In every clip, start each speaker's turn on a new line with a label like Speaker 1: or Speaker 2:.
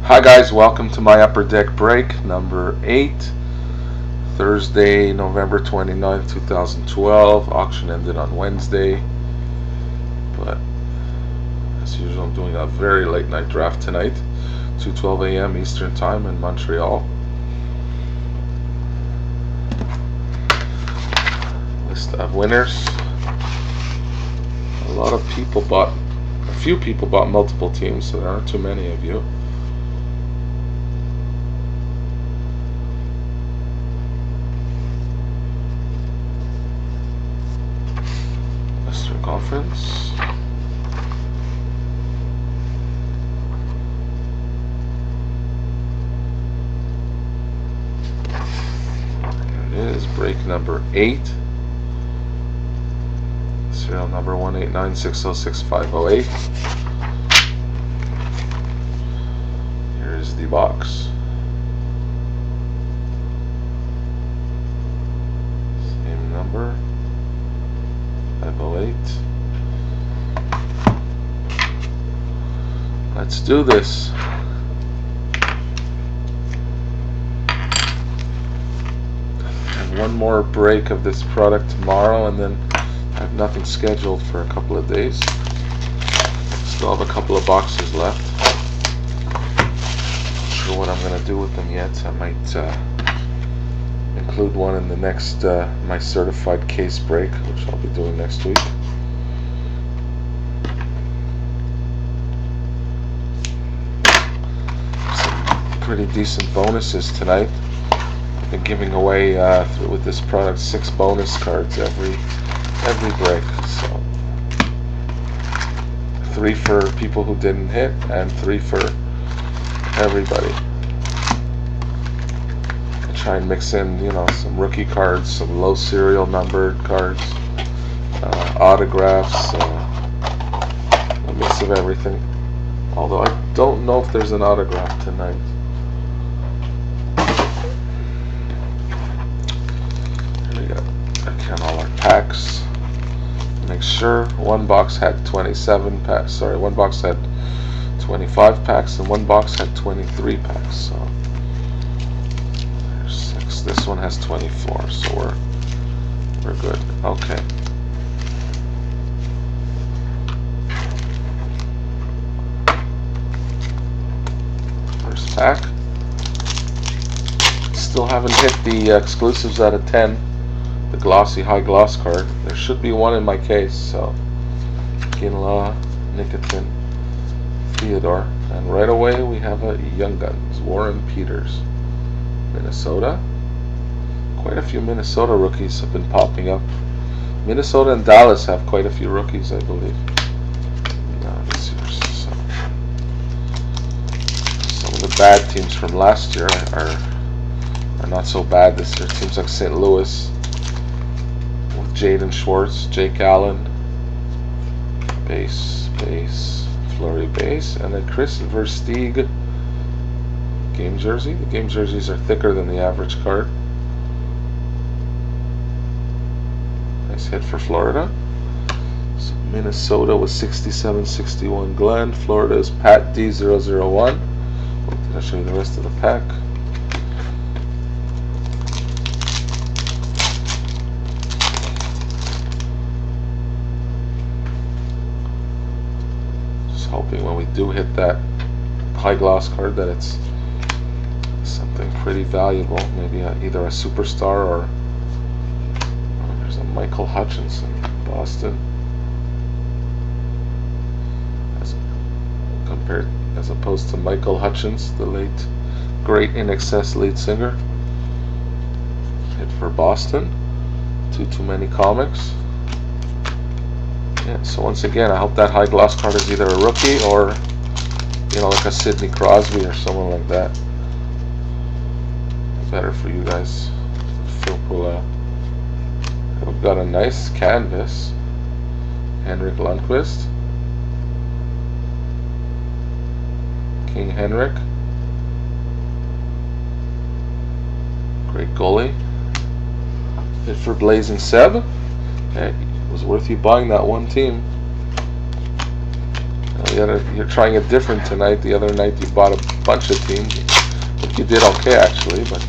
Speaker 1: Hi guys, welcome to my upper deck break number 8, Thursday, November 29th, 2012. Auction ended on Wednesday, but as usual I'm doing a very late night draft tonight, 2:12 a.m. Eastern Time in Montreal. List of winners. A few people bought multiple teams, so there aren't too many of you. Western Conference. Here it is, break number 8. Serial number 189606508. Here is the box. Same number, 508. Let's do this. And one more break of this product tomorrow, and then I have nothing scheduled for a couple of days. Still have a couple of boxes left. Not sure what I'm going to do with them yet. I might include one in the next my certified case break, which I'll be doing next week. Some pretty decent bonuses tonight. I've been giving away with this product 6 bonus cards every break, so 3 for people who didn't hit and 3 for everybody. I try and mix in, some rookie cards, some low serial numbered cards, autographs, a mix of everything. Although I don't know if there's an autograph tonight. Here we go. I count all our packs. Make sure one box had 27 packs. Sorry, one box had 25 packs and one box had 23 packs. So there's 6. This one has 24, so we're good. Okay. First pack. Still haven't hit the exclusives out of 10. The glossy high gloss card. There should be one in my case, so Kinlaw, Nikitin, Theodore, and right away we have a Young Guns, Warren Peters, Minnesota. Quite a few Minnesota rookies have been popping up. Minnesota and Dallas have quite a few rookies, I believe. This year, so some of the bad teams from last year are not so bad this year. Teams like St. Louis, Jaden Schwartz, Jake Allen, base, Flurry base, and then Chris Versteeg, game jersey. The game jerseys are thicker than the average card. Nice hit for Florida. So Minnesota was 67-61 Glenn. Florida is Pat D001. I'll show you the rest of the pack. Hoping when we do hit that high gloss card that it's something pretty valuable, maybe either a superstar or there's a Michael Hutchinson, Boston, as opposed to Michael Hutchins, the late great In Excess lead singer. Hit for Boston. Too many comics. Yeah, so once again, I hope that high gloss card is either a rookie or, like a Sidney Crosby or someone like that. Better for you guys. Phil Pula. We've got a nice canvas. Henrik Lundqvist. King Henrik. Great goalie. Hit for Blazing Seb. Okay. It was worth you buying that one team. You're trying it different tonight. The other night you bought a bunch of teams. I think you did okay actually, but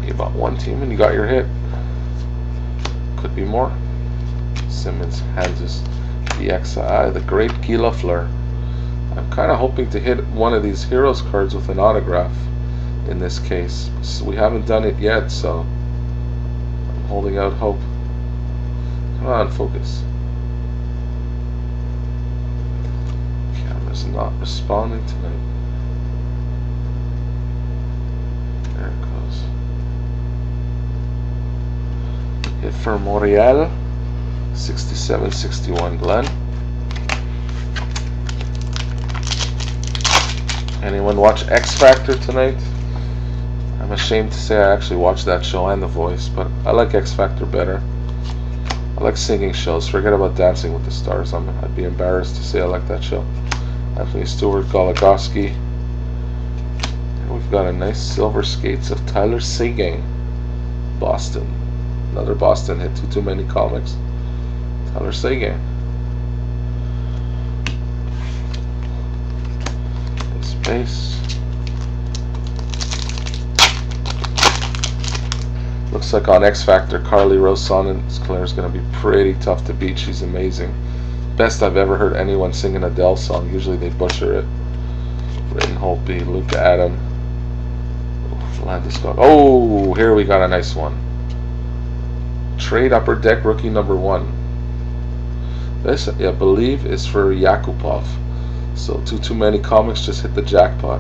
Speaker 1: you bought one team and you got your hit. Could be more. Simmons hands us the XI, the great Guy Lafleur. I'm kind of hoping to hit one of these Heroes cards with an autograph in this case. So we haven't done it yet, so I'm holding out hope. Come on, focus. Camera's not responding tonight. There it goes. Hit for Montreal. 67-61 Glenn. Anyone watch X Factor tonight? I'm ashamed to say I actually watched that show and The Voice, but I like X Factor better. I like singing shows. Forget about Dancing with the Stars. I'd be embarrassed to say I like that show. Anthony Stewart, Goligoski. And we've got a nice silver skates of Tyler Seguin. Boston. Another Boston hit. Too many comics. Tyler Seguin. Nice base. Looks like on X Factor, Carly Rose Sonnenskler is going to be pretty tough to beat. She's amazing. Best I've ever heard anyone sing an Adele song. Usually they butcher it. Britton Holtby, Luke Adam. Landeskog. Oh, here we got a nice one. Trade Upper Deck rookie number 1. This, I believe, is for Yakupov. So too many comics just hit the jackpot.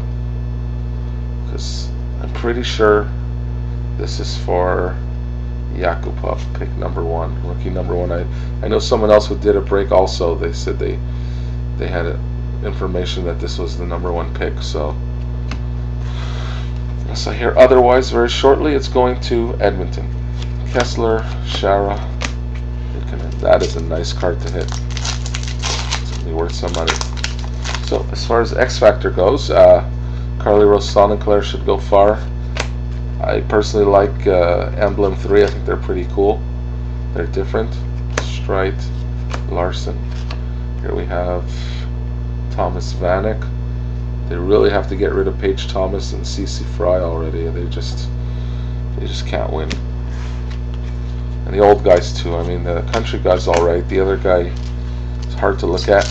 Speaker 1: Because I'm pretty sure this is for Yakupov, pick number 1, rookie number 1. I know someone else who did a break also. They said they had information that this was the number 1 pick. So unless I hear otherwise very shortly, it's going to Edmonton. Kessler, Shara. That is a nice card to hit. It's going to be worth some money. So as far as X Factor goes, Carly Rose Sonnenskler should go far. I personally like Emblem 3. I think they're pretty cool. They're different. Strite, Larson. Here we have Thomas Vanek. They really have to get rid of Paige Thomas and CC Fry already. They just can't win. And the old guys too. I mean, the country guy's all right. The other guy is hard to look at.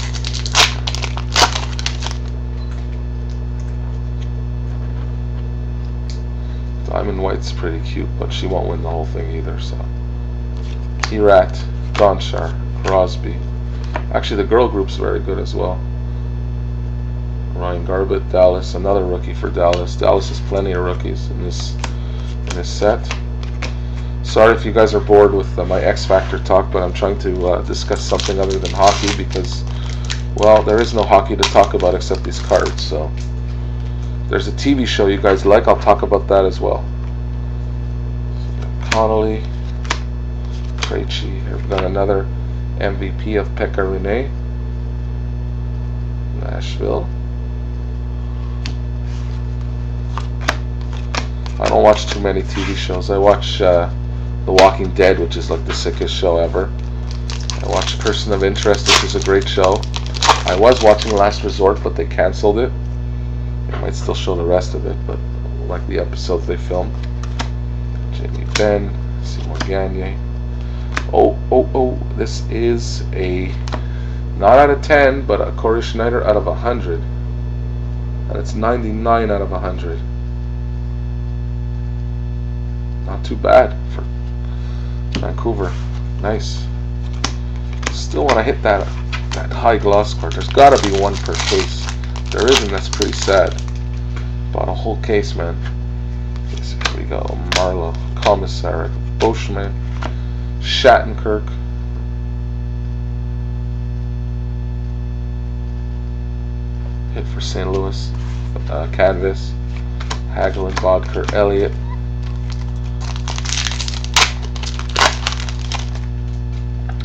Speaker 1: Diamond White's pretty cute, but she won't win the whole thing either. So, Erat, Gonchar, Crosby. Actually, the girl group's very good as well. Ryan Garbutt, Dallas, another rookie for Dallas. Dallas has plenty of rookies in this set. Sorry if you guys are bored with my X Factor talk, but I'm trying to discuss something other than hockey because, well, there is no hockey to talk about except these cards. So, there's a TV show you guys like. I'll talk about that as well. Connolly, Krejci. Here we've got another MVP of Pekka Rinne. Nashville. I don't watch too many TV shows. I watch The Walking Dead, which is like the sickest show ever. I watch Person of Interest, which is a great show. I was watching Last Resort, but they canceled it. They might still show the rest of it, but like the episodes they filmed. Jamie Benn, Seymour Gagne. Oh, this is a not out of 10, but a Corey Schneider out of 100. And it's 99 out of 100. Not too bad for Vancouver. Nice. Still want to hit that high gloss card. There's got to be one per case. There isn't. That's pretty sad. Bought a whole case, man. Okay, so here we go. Marlowe, Commissariat, Boschman, Shattenkirk. Hit for St. Louis. Canvas, Hagelin, Bodker, Elliott.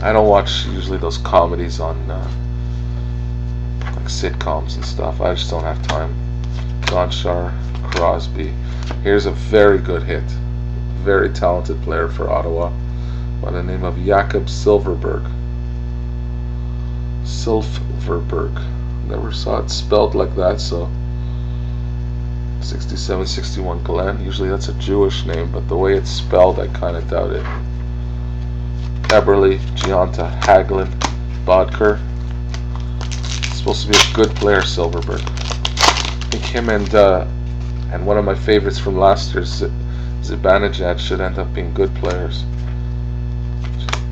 Speaker 1: I don't watch usually those comedies on like sitcoms and stuff. I just don't have time. Gonchar, Crosby. Here's a very good hit. Very talented player for Ottawa by the name of Jakob Silverberg. Silverberg. Never saw it spelled like that, so 6761 Glenn. Usually that's a Jewish name, but the way it's spelled, I kind of doubt it. Eberle, Giunta, Hagelin, Bodker. Supposed to be a good player, Silverberg. I think him and one of my favorites from last year, Zibanejad, should end up being good players.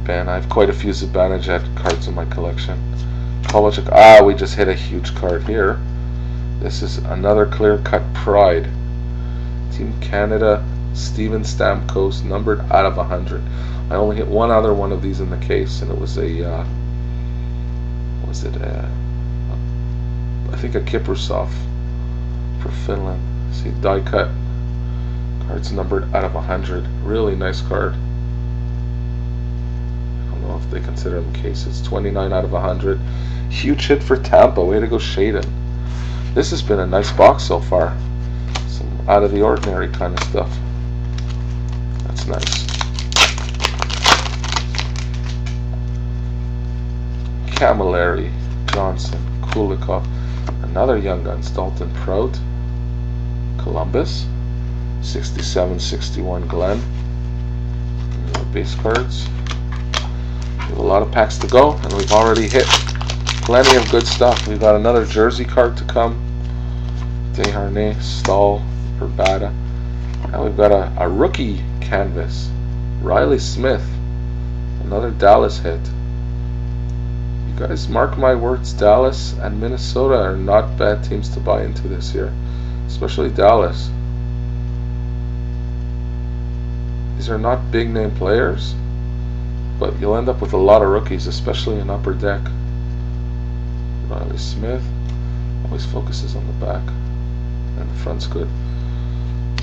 Speaker 1: Ben, I have quite a few Zibanejad cards in my collection. Kovalchuk, we just hit a huge card here. This is another clear-cut Pride. Team Canada, Steven Stamkos, numbered out of 100. I only hit one other one of these in the case, and it was a, I think a Kiprusov for Finland. See, die cut. Cards numbered out of 100. Really nice card. I don't know if they consider them cases. 29 out of 100. Huge hit for Tampa. Way to go, Shaden. This has been a nice box so far. Some out of the ordinary kind of stuff. That's nice. Camilleri, Johnson, Kulikov, another Young Guns, Dalton Prout, Columbus, 6761 Glenn. More base cards. We have a lot of packs to go, and we've already hit plenty of good stuff. We've got another jersey card to come. Desharnais, Stahl, Verbata. Now we've got a rookie canvas. Riley Smith. Another Dallas hit. You guys, mark my words, Dallas and Minnesota are not bad teams to buy into this year. Especially Dallas. These are not big name players, but you'll end up with a lot of rookies, especially in upper deck. Riley Smith always focuses on the back, and the front's good.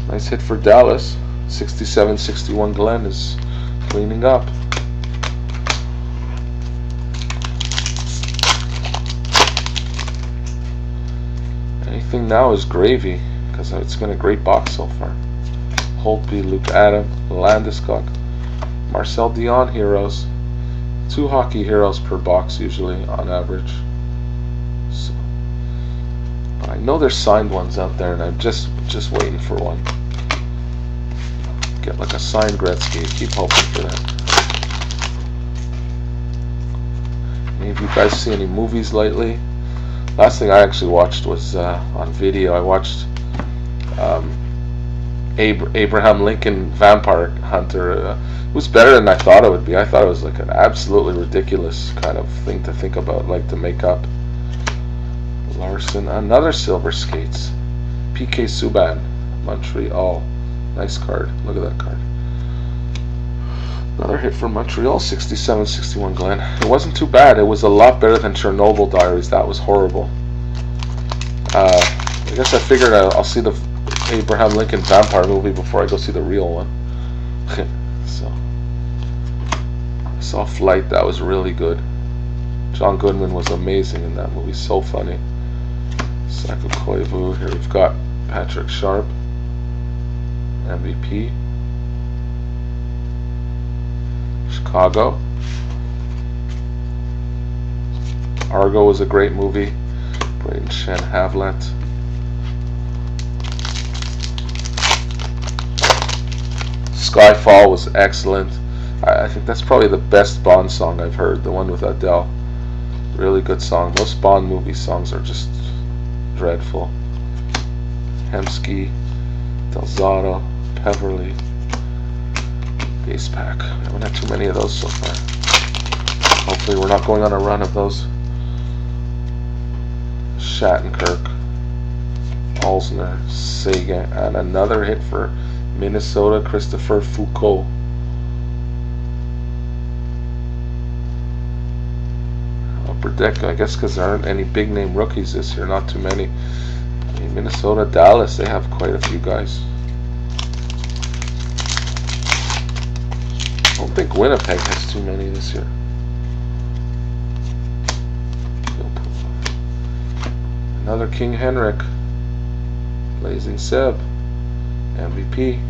Speaker 1: Nice hit for Dallas. 6761 Glenn is cleaning up. Anything now is gravy, because it's been a great box so far. Holtby, Luke Adam, Landeskog, Marcel Dion heroes. 2 hockey heroes per box usually on average. So I know there's signed ones out there, and I'm just waiting for one. Get like a signed Gretzky. Keep hoping for that. Any of you guys see any movies lately? Last thing I actually watched was on video. I watched Abraham Lincoln Vampire Hunter. It was better than I thought it would be. I thought it was like an absolutely ridiculous kind of thing to think about, like to make up. Larson, another silver skates. PK Subban, Montreal. Nice card. Look at that card. Another hit from Montreal, 6761 Glenn. It wasn't too bad. It was a lot better than Chernobyl Diaries. That was horrible. I guess I figured I'll see the Abraham Lincoln Vampire movie before I go see the real one. So I saw Flight. That was really good. John Goodman was amazing in that movie. So funny. Saku Koivu. Here we've got Patrick Sharp, MVP. Chicago. Argo was a great movie. Braden Shen Havlat. Skyfall was excellent. I think that's probably the best Bond song I've heard. The one with Adele. Really good song. Most Bond movie songs are just dreadful. Hemsky, Delzato, Peverly. Base pack. We haven't had too many of those so far. Hopefully we're not going on a run of those. Shattenkirk, Alsner, Sagan, and another hit for Minnesota, Christopher Foucault. Upper deck, I guess because there aren't any big name rookies this year, not too many. I mean, Minnesota, Dallas, they have quite a few guys. I don't think Winnipeg has too many this year. Another King Henrik. Blazing Seb. MVP.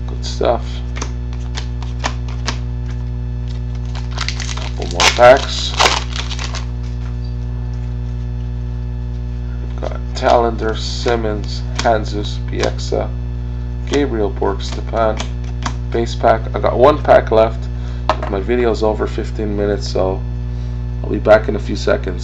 Speaker 1: Good stuff. Couple more packs. Talander, Simmons, Hanzus, Pieksa, Gabriel Borg, Stepan, base pack. I got one pack left. My video's over 15 minutes, so I'll be back in a few seconds.